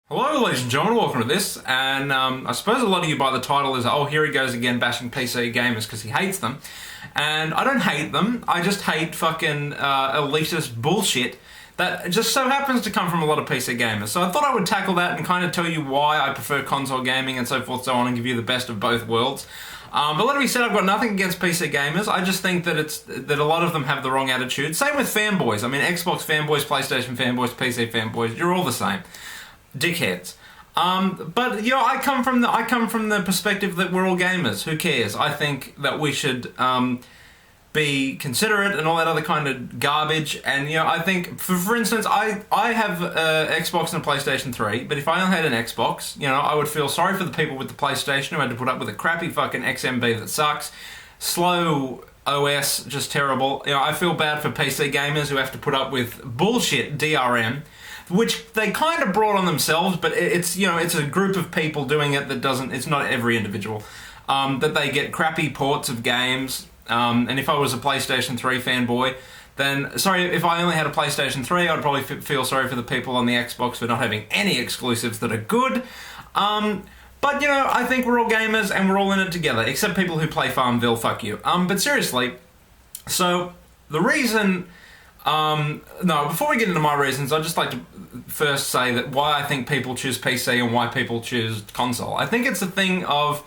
Hello ladies and gentlemen, welcome to this, and I suppose a lot of you by the title is, oh, here he goes again bashing PC gamers because he hates them. And I don't hate them, I just hate fucking elitist bullshit that just so happens to come from a lot of PC gamers. So I thought I would tackle that and kind of tell you why I prefer console gaming and so forth, so on, and give you the best of both worlds. But let me say, I've got nothing against PC gamers. I just think that a lot of them have the wrong attitude. Same with fanboys. I mean, Xbox fanboys, PlayStation fanboys, PC fanboys, you're all the same. Dickheads. But you know, I come from the perspective that we're all gamers. Who cares? I think that we should be considerate and all that other kind of garbage. And you know, I think, for instance, I have Xbox and a PlayStation 3. But if I only had an Xbox, you know, I would feel sorry for the people with the PlayStation who had to put up with a crappy fucking XMB that sucks, slow OS, just terrible. You know, I feel bad for PC gamers who have to put up with bullshit DRM, which they kind of brought on themselves, but it's, you know, it's a group of people doing it that doesn't, it's not every individual, that they get crappy ports of games, and if I was a PlayStation 3 fanboy, then, sorry, if I only had a PlayStation 3, I'd probably feel sorry for the people on the Xbox for not having any exclusives that are good, but, you know, I think we're all gamers and we're all in it together, except people who play Farmville, fuck you. But seriously, so, the reason... no, before we get into my reasons, I'd just like to first say that why I think people choose PC and why people choose console. I think it's a thing of,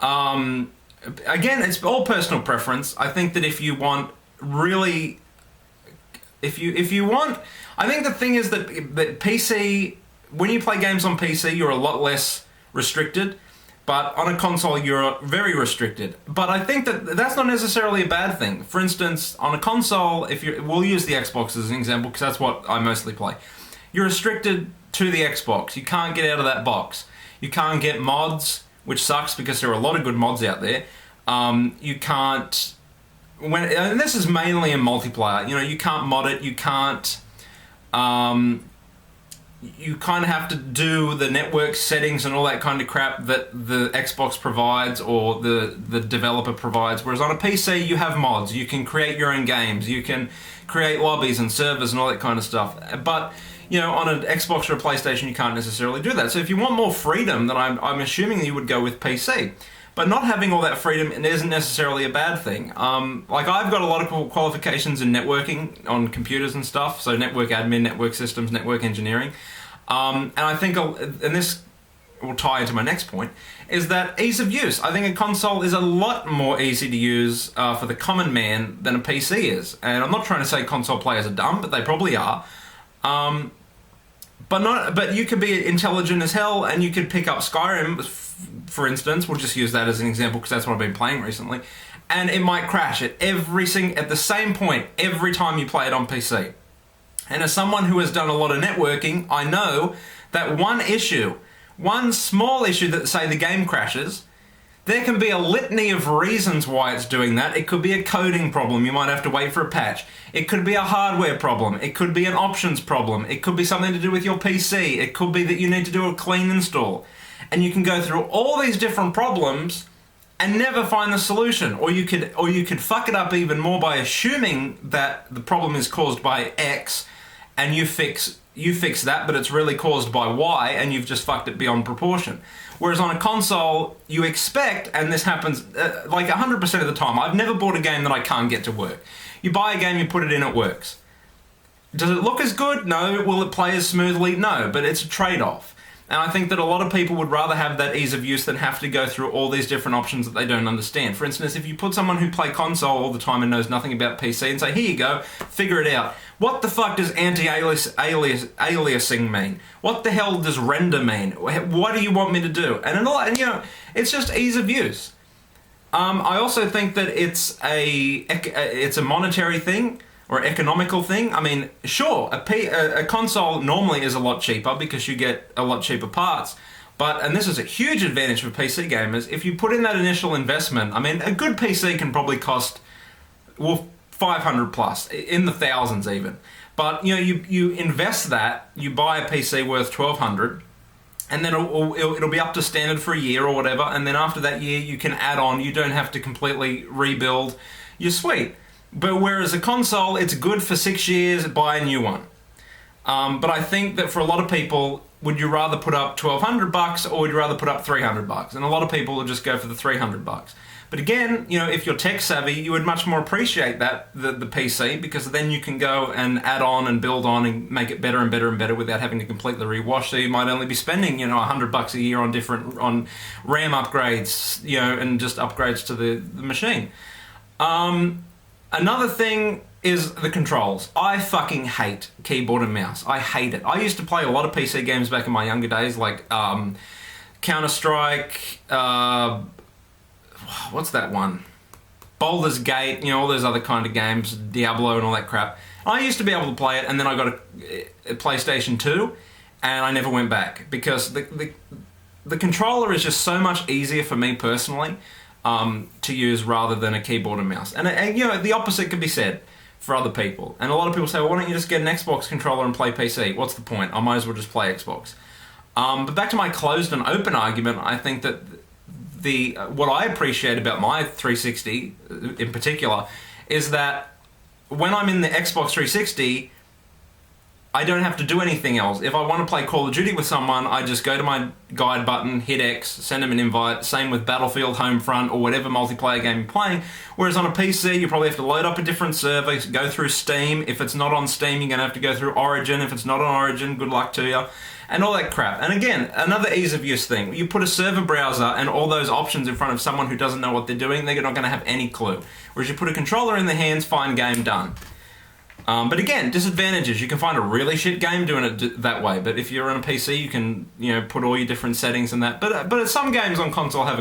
again, it's all personal preference. I think that if you want really, if you want, I think the thing is that PC, when you play games on PC, you're a lot less restricted. But on a console, you're very restricted. But I think that that's not necessarily a bad thing. For instance, on a console, we'll use the Xbox as an example, because that's what I mostly play. You're restricted to the Xbox. You can't get out of that box. You can't get mods, which sucks because there are a lot of good mods out there. You can't... and this is mainly in multiplayer. You know, you can't mod it. You can't... you kind of have to do the network settings and all that kind of crap that the Xbox provides or the developer provides. Whereas on a PC, you have mods. You can create your own games. You can create lobbies and servers and all that kind of stuff. But, you know, on an Xbox or a PlayStation, you can't necessarily do that. So if you want more freedom, then I'm assuming you would go with PC. But not having all that freedom isn't necessarily a bad thing. Like, I've got a lot of qualifications in networking on computers and stuff, so network admin, network systems, network engineering. And I think, and this will tie into my next point, is that ease of use. I think a console is a lot more easy to use for the common man than a PC is. And I'm not trying to say console players are dumb, but they probably are. But you could be intelligent as hell and you could pick up Skyrim, for instance. We'll just use that as an example because that's what I've been playing recently. And it might crash at the same point every time you play it on PC. And as someone who has done a lot of networking, I know that one small issue that, say, the game crashes, there can be a litany of reasons why it's doing that. It could be a coding problem. You might have to wait for a patch. It could be a hardware problem. It could be an options problem. It could be something to do with your PC. It could be that you need to do a clean install. And you can go through all these different problems and never find the solution. Or you could fuck it up even more by assuming that the problem is caused by X, and you fix that, but it's really caused by Y, and you've just fucked it beyond proportion. Whereas on a console, you expect, and this happens like 100% of the time, I've never bought a game that I can't get to work. You buy a game, you put it in, it works. Does it look as good? No. Will it play as smoothly? No, but it's a trade-off. And I think that a lot of people would rather have that ease of use than have to go through all these different options that they don't understand. For instance, if you put someone who plays console all the time and knows nothing about PC and say, here you go, figure it out. What the fuck does anti-aliasing mean? What the hell does render mean? What do you want me to do? And you know, it's just ease of use. I also think that it's a monetary thing, or economical thing. I mean, sure, a console normally is a lot cheaper because you get a lot cheaper parts. But, and this is a huge advantage for PC gamers, if you put in that initial investment, I mean, a good PC can probably cost, well, 500 plus, in the thousands even. But, you know, you invest that, you buy a PC worth 1,200, and then it'll be up to standard for a year or whatever, and then after that year you can add on, you don't have to completely rebuild your suite. But whereas a console, it's good for 6 years, buy a new one. But I think that for a lot of people, would you rather put up $1,200 or would you rather put up $300? And a lot of people will just go for the $300. But again, you know, if you're tech savvy, you would much more appreciate that, the PC, because then you can go and add on and build on and make it better and better and better without having to completely rewash. So you might only be spending, you know, $100 a year on RAM upgrades, you know, and just upgrades to the machine. Another thing is the controls. I fucking hate keyboard and mouse. I hate it. I used to play a lot of PC games back in my younger days, like Counter-Strike, what's that one? Baldur's Gate, you know, all those other kind of games, Diablo and all that crap. I used to be able to play it, and then I got a PlayStation 2, and I never went back, because the controller is just so much easier for me personally to use rather than a keyboard and mouse. And you know, the opposite could be said for other people. And a lot of people say, well, why don't you just get an Xbox controller and play PC? What's the point? I might as well just play Xbox. But back to my closed and open argument, I think that what I appreciate about my 360 in particular is that when I'm in the Xbox 360, I don't have to do anything else. If I want to play Call of Duty with someone, I just go to my guide button, hit X, send them an invite. Same with Battlefield, Homefront, or whatever multiplayer game you're playing. Whereas on a PC, you probably have to load up a different server, go through Steam. If it's not on Steam, you're going to have to go through Origin. If it's not on Origin, good luck to you. And all that crap. And again, another ease of use thing. You put a server browser and all those options in front of someone who doesn't know what they're doing, they're not going to have any clue. Whereas you put a controller in their hands, fine, game done. But again, disadvantages. You can find a really shit game doing it that way. But if you're on a PC, you can, you know, put all your different settings and that. But some games on console have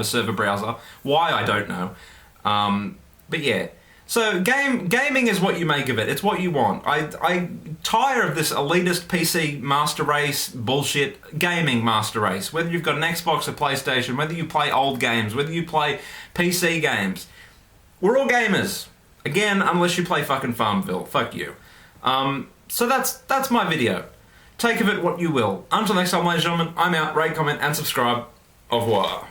a server browser. Why, I don't know. But yeah. So gaming is what you make of it. It's what you want. I tire of this elitist PC master race bullshit. Gaming master race. Whether you've got an Xbox or PlayStation, whether you play old games, whether you play PC games, we're all gamers. Again, unless you play fucking Farmville. Fuck you. So that's my video. Take of it what you will. Until next time, ladies and gentlemen, I'm out. Rate, comment, and subscribe. Au revoir.